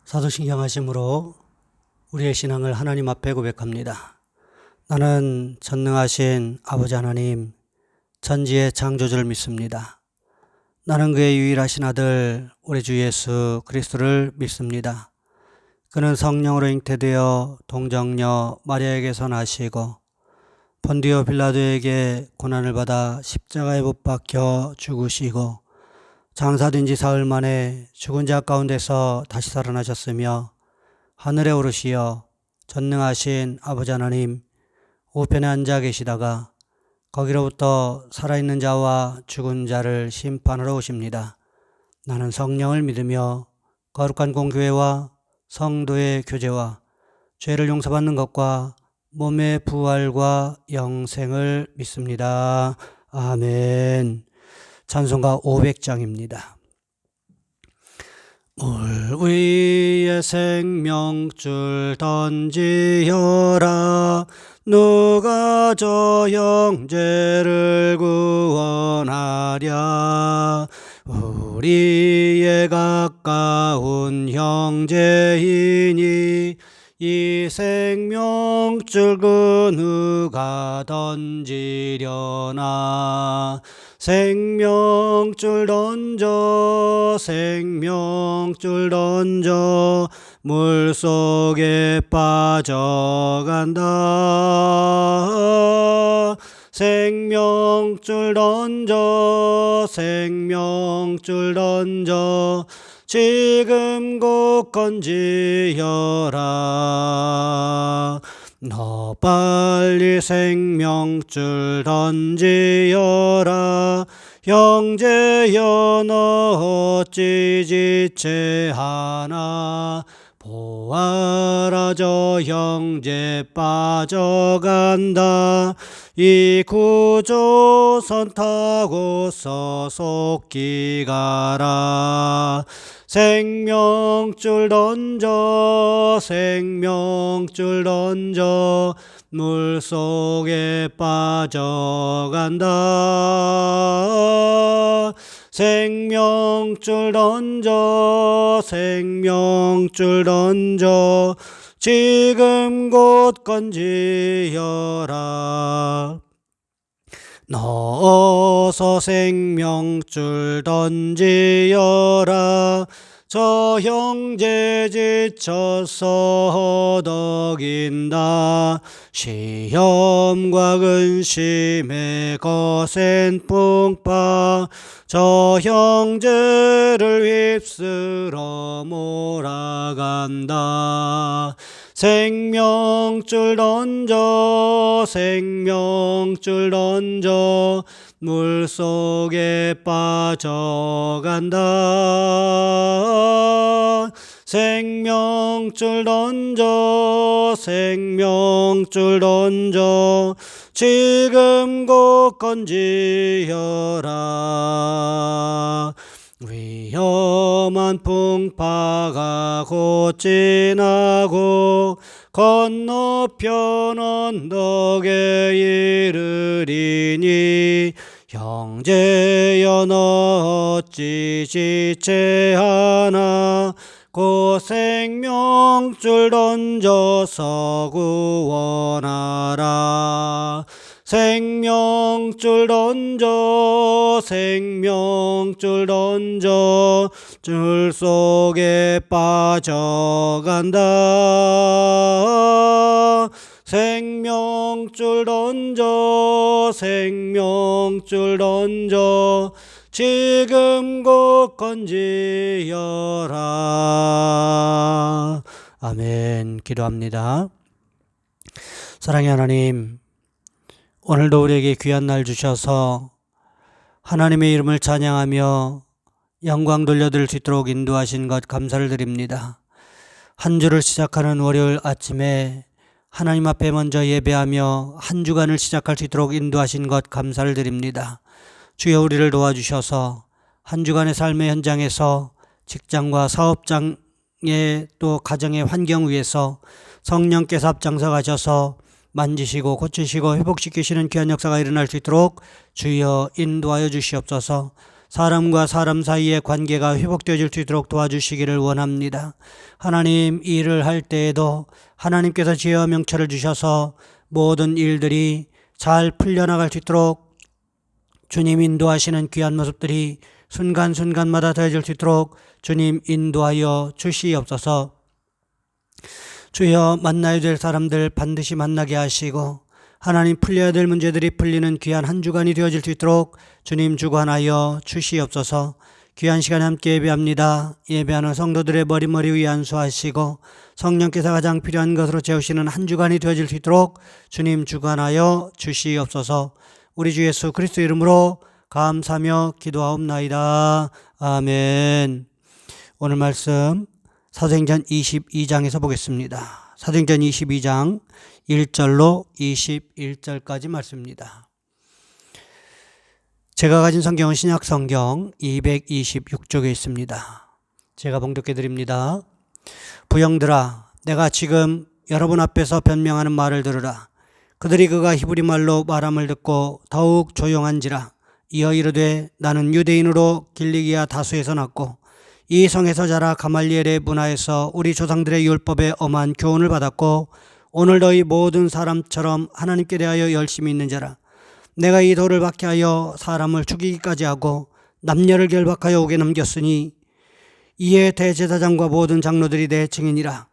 사도신경하심으로 우리의 신앙을 하나님 앞에 고백합니다. 나는 전능하신 아버지 하나님, 천지의 창조주를 믿습니다. 나는 그의 유일하신 아들 우리 주 예수 그리스도를 믿습니다. 그는 성령으로 잉태되어 동정녀 마리아에게서 나시고 본디오 빌라도에게 고난을 받아 십자가에 못 박혀 죽으시고 장사된 지 사흘 만에 죽은 자 가운데서 다시 살아나셨으며 하늘에 오르시어 전능하신 아버지 하나님 우편에 앉아 계시다가 거기로부터 살아있는 자와 죽은 자를 심판하러 오십니다. 나는 성령을 믿으며 거룩한 공교회와 성도의 교제와 죄를 용서받는 것과 몸의 부활과 영생을 믿습니다. 아멘. 찬송가 500장입니다. 물 위에 생명줄 던지어라. 누가 저 형제를 구원하랴. 우리의 가까운 형제이니 이 생명줄 그 누가 던지려나. 생명줄 던져 생명줄 던져 물속에 빠져간다. 생명줄 던져 생명줄 던져 지금 곧 건지어라. 너 빨리 생명줄 던지어라. 형제여 너 어찌 지체하나. 보아라 저 형제 빠져간다. 이 구조선 타고서 속히 가라. 생명줄 던져 생명줄 던져 물속에 빠져간다. 생명줄 던져 생명줄 던져 지금 곧 건지어라. 너 어서 생명줄 던지어라. 저 형제 지쳐서 허덕인다. 시험과 근심에 거센 풍파 저 형제를 휩쓸어 몰아간다. 생명줄 던져 생명줄 던져 물속에 빠져간다. 생명줄 던져 생명줄 던져 지금 곧 건지어라. 위험한 풍파가 곧 지나고 건너편 언덕에 이르리니 형제여 너 어찌 지체하나. 곧 생명줄 던져서 구원하라. 생명줄 던져 생명줄 던져 줄 속에 빠져간다. 생명줄 던져 생명줄 던져 지금 곧 건지어라. 아멘. 기도합니다. 사랑의 하나님, 오늘도 우리에게 귀한 날 주셔서 하나님의 이름을 찬양하며 영광 돌려드릴 수 있도록 인도하신 것 감사를 드립니다. 한 주를 시작하는 월요일 아침에 하나님 앞에 먼저 예배하며 한 주간을 시작할 수 있도록 인도하신 것 감사를 드립니다. 주여 우리를 도와주셔서 한 주간의 삶의 현장에서 직장과 사업장에 또 가정의 환경 위에서 성령께서 앞장서 가셔서 만지시고 고치시고 회복시키시는 귀한 역사가 일어날 수 있도록 주여 인도하여 주시옵소서. 사람과 사람 사이의 관계가 회복되어질 수 있도록 도와주시기를 원합니다. 하나님, 이 일을 할 때에도 하나님께서 지혜와 명철을 주셔서 모든 일들이 잘 풀려나갈 수 있도록 주님 인도하시는 귀한 모습들이 순간순간마다 더해질 수 있도록 주님 인도하여 주시옵소서. 주여, 만나야 될 사람들 반드시 만나게 하시고 하나님, 풀려야 될 문제들이 풀리는 귀한 한 주간이 되어질 수 있도록 주님 주관하여 주시옵소서. 귀한 시간에 함께 예배합니다. 예배하는 성도들의 머리 위에 안수하시고 성령께서 가장 필요한 것으로 채우시는 한 주간이 되어질 수 있도록 주님 주관하여 주시옵소서. 우리 주 예수 그리스도 이름으로 감사하며 기도하옵나이다. 아멘. 오늘 말씀 사도행전 22장에서 보겠습니다. 사도행전 22장 1절로 21절까지 말씀입니다. 제가 가진 성경은 신약성경 226쪽에 있습니다. 제가 봉독해 드립니다. 부형들아, 내가 지금 여러분 앞에서 변명하는 말을 들으라. 그들이 그가 히브리 말로 말함을 듣고 더욱 조용한지라. 이어 이르되, 나는 유대인으로 길리기아 다수에서 났고 이 성에서 자라 가말리엘의 문화에서 우리 조상들의 율법에 엄한 교훈을 받았고 오늘 너희 모든 사람처럼 하나님께 대하여 열심히 있는 자라. 내가 이 돌을 박해하여 사람을 죽이기까지 하고 남녀를 결박하여 옥에 넘겼으니 이에 대제사장과 모든 장로들이 내 증인이라.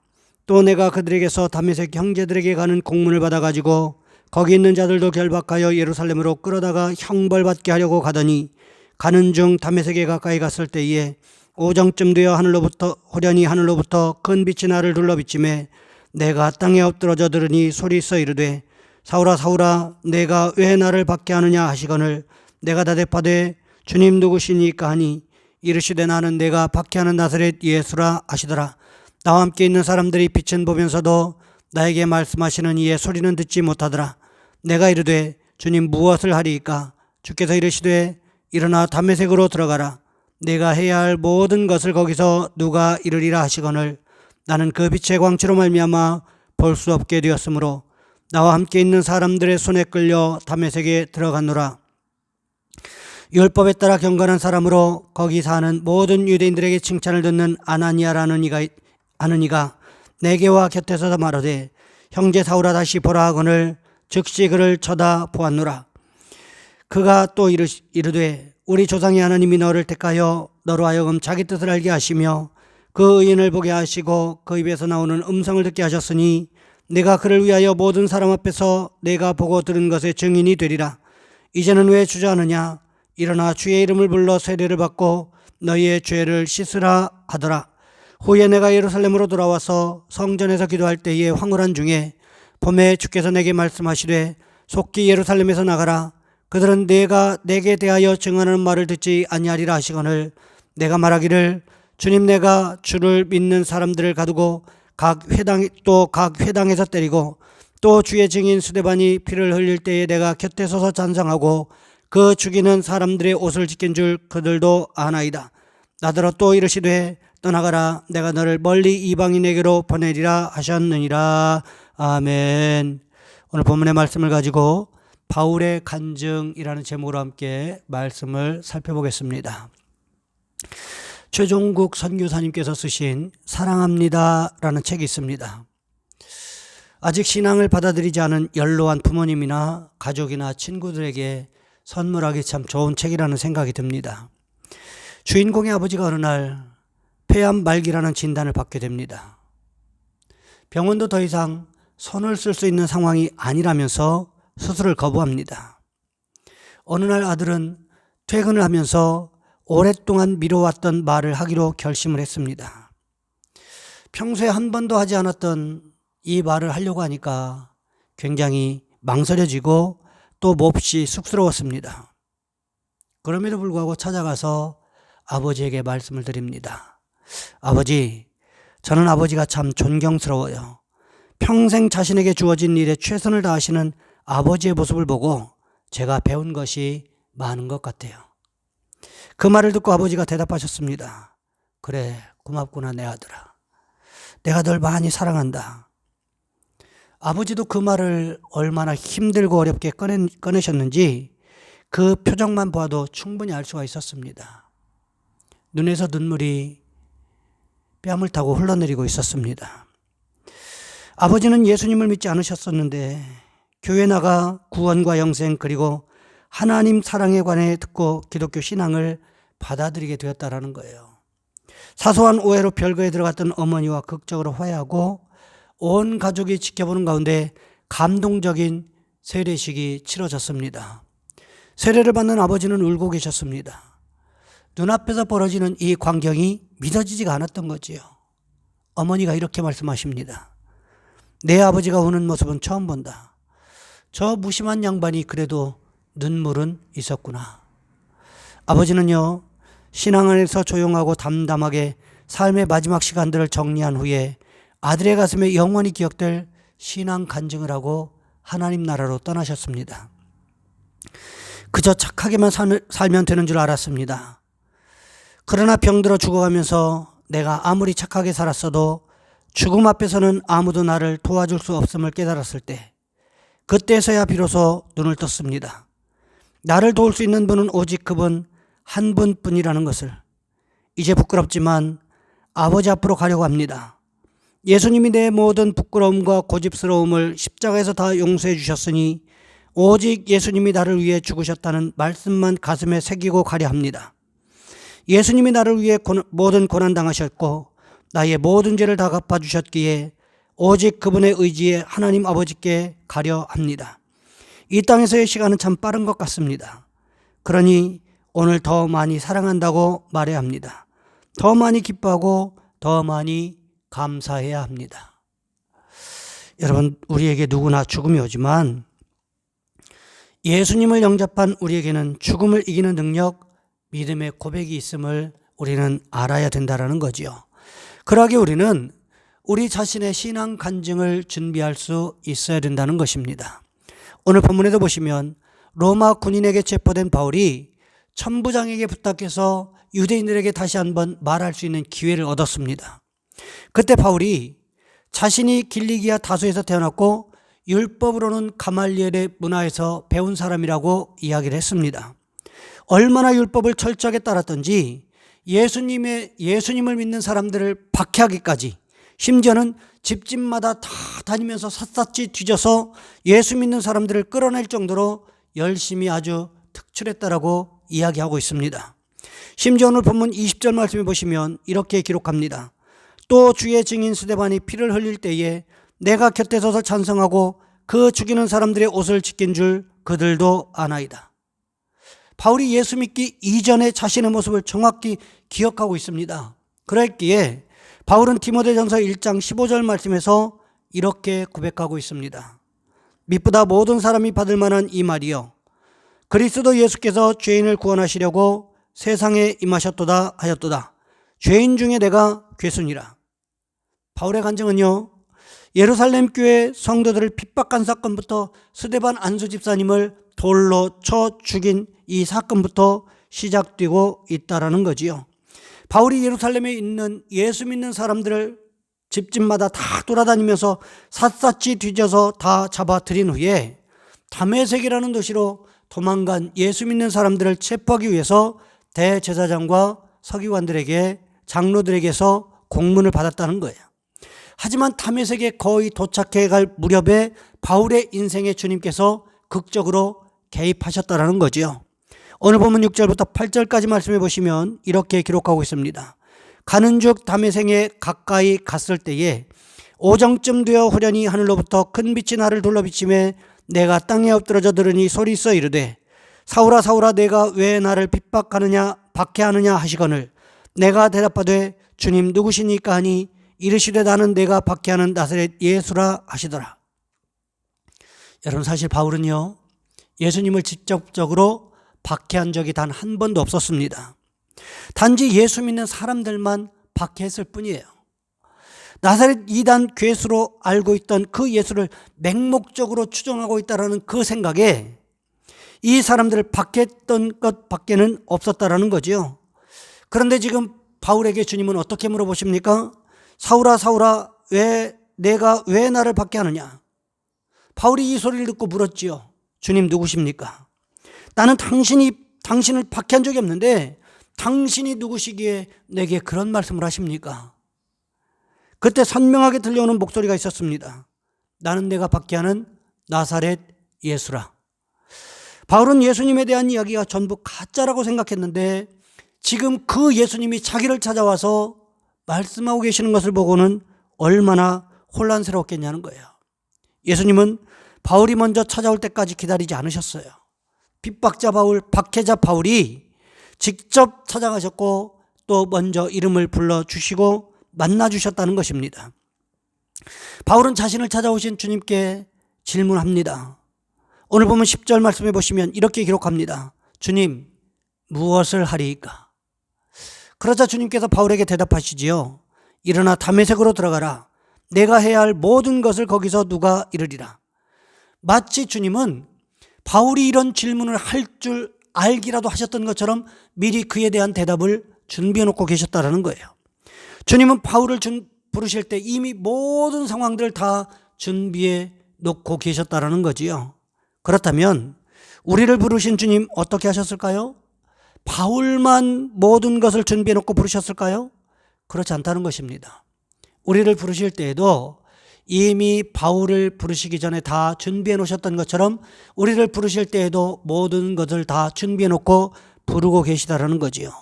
또 내가 그들에게서 다메섹 형제들에게 가는 공문을 받아가지고 거기 있는 자들도 결박하여 예루살렘으로 끌어다가 형벌받게 하려고 가더니 가는 중 다메섹에 가까이 갔을 때에 오정쯤 되어 호련히 하늘로부터 큰 빛이 나를 둘러비치매 내가 땅에 엎드러져 들으니 소리 있어 이르되, 사울아 사울아, 내가 왜 나를 박해하느냐 하시거늘 내가 대답하되 주님 누구시니까 하니 이르시되, 나는 내가 박해하는 나사렛 예수라 하시더라. 나와 함께 있는 사람들이 빛은 보면서도 나에게 말씀하시는 이의 소리는 듣지 못하더라. 내가 이르되, 주님 무엇을 하리이까? 주께서 이르시되, 일어나 다메섹으로 들어가라. 내가 해야 할 모든 것을 거기서 누가 이르리라 하시거늘 나는 그 빛의 광채로 말미암아 볼 수 없게 되었으므로 나와 함께 있는 사람들의 손에 끌려 다메섹에 들어갔노라. 율법에 따라 경건한 사람으로 거기 사는 모든 유대인들에게 칭찬을 듣는 아나니아라는 이가 내게 와 곁에 서서 말하되, 형제 사울아 다시 보라 하거늘 즉시 그를 쳐다보았노라. 그가 또 이르되, 우리 조상의 하나님이 너를 택하여 너로 하여금 자기 뜻을 알게 하시며 그 의인을 보게 하시고 그 입에서 나오는 음성을 듣게 하셨으니 내가 그를 위하여 모든 사람 앞에서 내가 보고 들은 것의 증인이 되리라. 이제는 왜 주저하느냐? 일어나 주의 이름을 불러 세례를 받고 너희의 죄를 씻으라 하더라. 후에 내가 예루살렘으로 돌아와서 성전에서 기도할 때에 황홀한 중에 봄에 주께서 내게 말씀하시되, 속히 예루살렘에서 나가라. 그들은 내가 내게 대하여 증언하는 말을 듣지 아니하리라 하시거늘 내가 말하기를, 주님, 내가 주를 믿는 사람들을 가두고 각 회당에서 때리고 또 주의 증인 스데반이 피를 흘릴 때에 내가 곁에 서서 찬성하고 그 죽이는 사람들의 옷을 지킨 줄 그들도 아나이다. 나더러 또 이르시되, 떠나가라. 내가 너를 멀리 이방인에게로 보내리라 하셨느니라. 아멘. 오늘 본문의 말씀을 가지고 바울의 간증이라는 제목으로 함께 말씀을 살펴보겠습니다. 최종국 선교사님께서 쓰신 사랑합니다 라는 책이 있습니다. 아직 신앙을 받아들이지 않은 연로한 부모님이나 가족이나 친구들에게 선물하기 참 좋은 책이라는 생각이 듭니다. 주인공의 아버지가 어느 날 폐암 말기라는 진단을 받게 됩니다. 병원도 더 이상 손을 쓸 수 있는 상황이 아니라면서 수술을 거부합니다. 어느 날 아들은 퇴근을 하면서 오랫동안 미뤄왔던 말을 하기로 결심을 했습니다. 평소에 한 번도 하지 않았던 이 말을 하려고 하니까 굉장히 망설여지고 또 몹시 쑥스러웠습니다. 그럼에도 불구하고 찾아가서 아버지에게 말씀을 드립니다. 아버지, 저는 아버지가 참 존경스러워요. 평생 자신에게 주어진 일에 최선을 다하시는 아버지의 모습을 보고 제가 배운 것이 많은 것 같아요. 그 말을 듣고 아버지가 대답하셨습니다. 그래, 고맙구나 내 아들아. 내가 널 많이 사랑한다. 아버지도 그 말을 얼마나 힘들고 어렵게 꺼내셨는지 그 표정만 봐도 충분히 알 수가 있었습니다. 눈에서 눈물이 뺨을 타고 흘러내리고 있었습니다. 아버지는 예수님을 믿지 않으셨었는데 교회 나가 구원과 영생 그리고 하나님 사랑에 관해 듣고 기독교 신앙을 받아들이게 되었다라는 거예요. 사소한 오해로 별거에 들어갔던 어머니와 극적으로 화해하고 온 가족이 지켜보는 가운데 감동적인 세례식이 치러졌습니다. 세례를 받는 아버지는 울고 계셨습니다. 눈앞에서 벌어지는 이 광경이 믿어지지가 않았던 거지요. 어머니가 이렇게 말씀하십니다. 내 아버지가 우는 모습은 처음 본다. 저 무심한 양반이 그래도 눈물은 있었구나. 아버지는요, 신앙 안에서 조용하고 담담하게 삶의 마지막 시간들을 정리한 후에 아들의 가슴에 영원히 기억될 신앙 간증을 하고 하나님 나라로 떠나셨습니다. 그저 착하게만 살면 되는 줄 알았습니다. 그러나 병들어 죽어가면서 내가 아무리 착하게 살았어도 죽음 앞에서는 아무도 나를 도와줄 수 없음을 깨달았을 때, 그때서야 비로소 눈을 떴습니다. 나를 도울 수 있는 분은 오직 그분 한 분뿐이라는 것을. 이제 부끄럽지만 아버지 앞으로 가려고 합니다. 예수님이 내 모든 부끄러움과 고집스러움을 십자가에서 다 용서해 주셨으니 오직 예수님이 나를 위해 죽으셨다는 말씀만 가슴에 새기고 가려 합니다. 예수님이 나를 위해 모든 고난 당하셨고 나의 모든 죄를 다 갚아주셨기에 오직 그분의 의지에 하나님 아버지께 가려 합니다. 이 땅에서의 시간은 참 빠른 것 같습니다. 그러니 오늘 더 많이 사랑한다고 말해야 합니다. 더 많이 기뻐하고 더 많이 감사해야 합니다. 여러분, 우리에게 누구나 죽음이 오지만 예수님을 영접한 우리에게는 죽음을 이기는 능력, 믿음의 고백이 있음을 우리는 알아야 된다는 거지요. 그러기에 우리는 우리 자신의 신앙 간증을 준비할 수 있어야 된다는 것입니다. 오늘 본문에도 보시면 로마 군인에게 체포된 바울이 천부장에게 부탁해서 유대인들에게 다시 한번 말할 수 있는 기회를 얻었습니다. 그때 바울이 자신이 길리기아 다소에서 태어났고 율법으로는 가말리엘의 문화에서 배운 사람이라고 이야기를 했습니다. 얼마나 율법을 철저하게 따랐던지 예수님을 믿는 사람들을 박해하기까지, 심지어는 집집마다 다 다니면서 샅샅이 뒤져서 예수 믿는 사람들을 끌어낼 정도로 열심히 아주 특출했다라고 이야기하고 있습니다. 심지어 오늘 본문 20절 말씀에 보시면 이렇게 기록합니다. 또 주의 증인 스데반이 피를 흘릴 때에 내가 곁에 서서 찬성하고 그 죽이는 사람들의 옷을 지킨 줄 그들도 아나이다. 바울이 예수 믿기 이전에 자신의 모습을 정확히 기억하고 있습니다. 그랬기에 바울은 디모데전서 1장 15절 말씀에서 이렇게 고백하고 있습니다. 미쁘다 모든 사람이 받을 만한 이 말이요, 그리스도 예수께서 죄인을 구원하시려고 세상에 임하셨도다 하였도다. 죄인 중에 내가 괴순이라. 바울의 간증은요, 예루살렘 교회 성도들을 핍박한 사건부터 스데반 안수 집사님을 돌로 쳐 죽인 이 사건부터 시작되고 있다라는 거지요. 바울이 예루살렘에 있는 예수 믿는 사람들을 집집마다 다 돌아다니면서 샅샅이 뒤져서 다 잡아들인 후에 다메섹이라는 도시로 도망간 예수 믿는 사람들을 체포하기 위해서 대제사장과 서기관들에게, 장로들에게서 공문을 받았다는 거예요. 하지만 다메섹에 거의 도착해 갈 무렵에 바울의 인생에 주님께서 극적으로 개입하셨다는 거지요. 오늘 보면 6절부터 8절까지 말씀해 보시면 이렇게 기록하고 있습니다. 가는 중 다메섹에 가까이 갔을 때에 오정쯤 되어 후련히 하늘로부터 큰 빛이 나를 둘러비치매 내가 땅에 엎드러져 들으니 소리써 이르되 사울아 사울아 내가 왜 나를 핍박하느냐 박해하느냐 하시거늘 내가 대답하되 주님 누구시니까 하니 이르시되 나는 내가 박해하는 나사렛 예수라 하시더라. 여러분, 사실 바울은요, 예수님을 직접적으로 박해한 적이 단 한 번도 없었습니다. 단지 예수 믿는 사람들만 박해했을 뿐이에요. 나사렛 이단 괴수로 알고 있던 그 예수를 맹목적으로 추종하고 있다는 그 생각에 이 사람들을 박해했던 것 밖에는 없었다는 거죠. 그런데 지금 바울에게 주님은 어떻게 물어보십니까? 사울아 사울아 내가 왜 나를 박해하느냐? 바울이 이 소리를 듣고 물었지요. 주님 누구십니까? 나는 당신을 박해한 적이 없는데 당신이 누구시기에 내게 그런 말씀을 하십니까? 그때 선명하게 들려오는 목소리가 있었습니다. 나는 내가 박해하는 나사렛 예수라. 바울은 예수님에 대한 이야기가 전부 가짜라고 생각했는데 지금 그 예수님이 자기를 찾아와서 말씀하고 계시는 것을 보고는 얼마나 혼란스러웠겠냐는 거예요. 예수님은 바울이 먼저 찾아올 때까지 기다리지 않으셨어요. 핍박자 바울, 박해자 바울이 직접 찾아가셨고 또 먼저 이름을 불러주시고 만나주셨다는 것입니다. 바울은 자신을 찾아오신 주님께 질문합니다. 오늘 보면 10절 말씀해 보시면 이렇게 기록합니다. 주님, 무엇을 하리이까? 그러자 주님께서 바울에게 대답하시지요. 일어나 다메섹으로 들어가라. 내가 해야 할 모든 것을 거기서 누가 이르리라. 마치 주님은 바울이 이런 질문을 할 줄 알기라도 하셨던 것처럼 미리 그에 대한 대답을 준비해 놓고 계셨다는 거예요. 주님은 바울을 부르실 때 이미 모든 상황들을 다 준비해 놓고 계셨다는 거지요. 그렇다면 우리를 부르신 주님 어떻게 하셨을까요? 바울만 모든 것을 준비해 놓고 부르셨을까요? 그렇지 않다는 것입니다. 우리를 부르실 때에도 이미 바울을 부르시기 전에 다 준비해 놓으셨던 것처럼 우리를 부르실 때에도 모든 것을 다 준비해 놓고 부르고 계시다라는 거지요.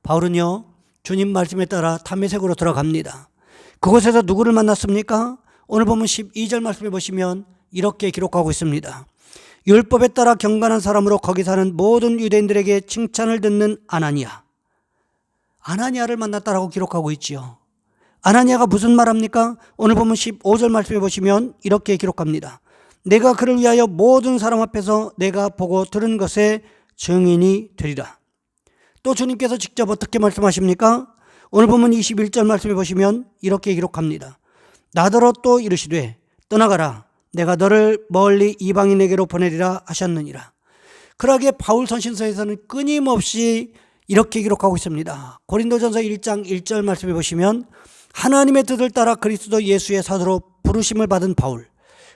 바울은요, 주님 말씀에 따라 다메섹으로 들어갑니다. 그곳에서 누구를 만났습니까? 오늘 보면 12절 말씀해 보시면 이렇게 기록하고 있습니다. 율법에 따라 경건한 사람으로 거기 사는 모든 유대인들에게 칭찬을 듣는 아나니아를 만났다라고 기록하고 있지요. 아나니아가 무슨 말합니까? 오늘 보면 15절 말씀해 보시면 이렇게 기록합니다. 내가 그를 위하여 모든 사람 앞에서 내가 보고 들은 것에 증인이 되리라. 또 주님께서 직접 어떻게 말씀하십니까? 오늘 보면 21절 말씀해 보시면 이렇게 기록합니다. 나더러 또 이르시되 떠나가라. 내가 너를 멀리 이방인에게로 보내리라 하셨느니라. 그러기에 바울 선신서에서는 끊임없이 이렇게 기록하고 있습니다. 고린도전서 1장 1절 말씀해 보시면 하나님의 뜻을 따라 그리스도 예수의 사도로 부르심을 받은 바울.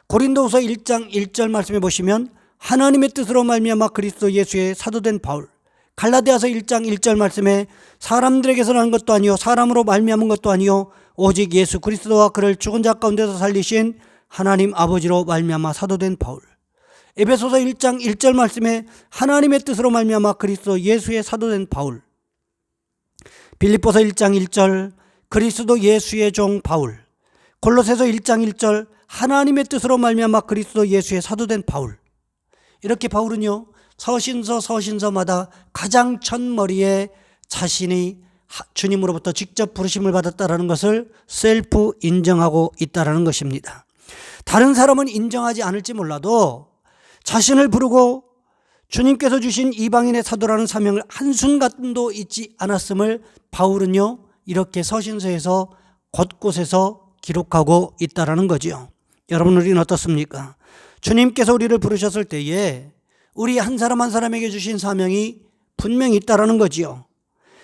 고린도후서 1장 1절 말씀해 보시면 하나님의 뜻으로 말미암아 그리스도 예수의 사도된 바울. 갈라디아서 1장 1절 말씀에 사람들에게서 난 것도 아니요 사람으로 말미암은 것도 아니요 오직 예수 그리스도와 그를 죽은 자 가운데서 살리신 하나님 아버지로 말미암아 사도된 바울. 에베소서 1장 1절 말씀에 하나님의 뜻으로 말미암아 그리스도 예수의 사도된 바울. 빌립보서 1장 1절 그리스도 예수의 종 바울. 골로새서 1장 1절 하나님의 뜻으로 말미암아 그리스도 예수의 사도된 바울. 이렇게 바울은요 서신서마다 가장 첫머리에 자신이 주님으로부터 직접 부르심을 받았다라는 것을 셀프 인정하고 있다라는 것입니다. 다른 사람은 인정하지 않을지 몰라도 자신을 부르고 주님께서 주신 이방인의 사도라는 사명을 한순간도 잊지 않았음을 바울은요 이렇게 서신서에서 곳곳에서 기록하고 있다라는 거지요. 여러분, 우리는 어떻습니까? 주님께서 우리를 부르셨을 때에 우리 한 사람 한 사람에게 주신 사명이 분명히 있다라는 거지요.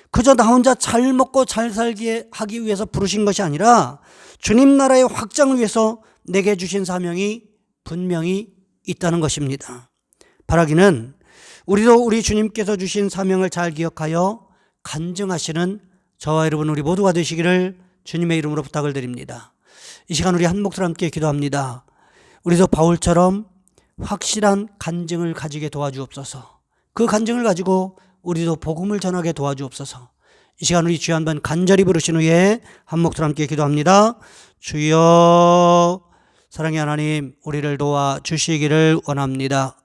그저 나 혼자 잘 먹고 잘 살게 하기 위해서 부르신 것이 아니라 주님 나라의 확장을 위해서 내게 주신 사명이 분명히 있다는 것입니다. 바라기는 우리도 우리 주님께서 주신 사명을 잘 기억하여 간증하시는 저와 여러분 우리 모두가 되시기를 주님의 이름으로 부탁을 드립니다. 이 시간 우리 한 목소리 함께 기도합니다. 우리도 바울처럼 확실한 간증을 가지게 도와주옵소서. 그 간증을 가지고 우리도 복음을 전하게 도와주옵소서. 이 시간 우리 주여 한번 간절히 부르신 후에 한 목소리 함께 기도합니다. 주여, 사랑의 하나님, 우리를 도와주시기를 원합니다.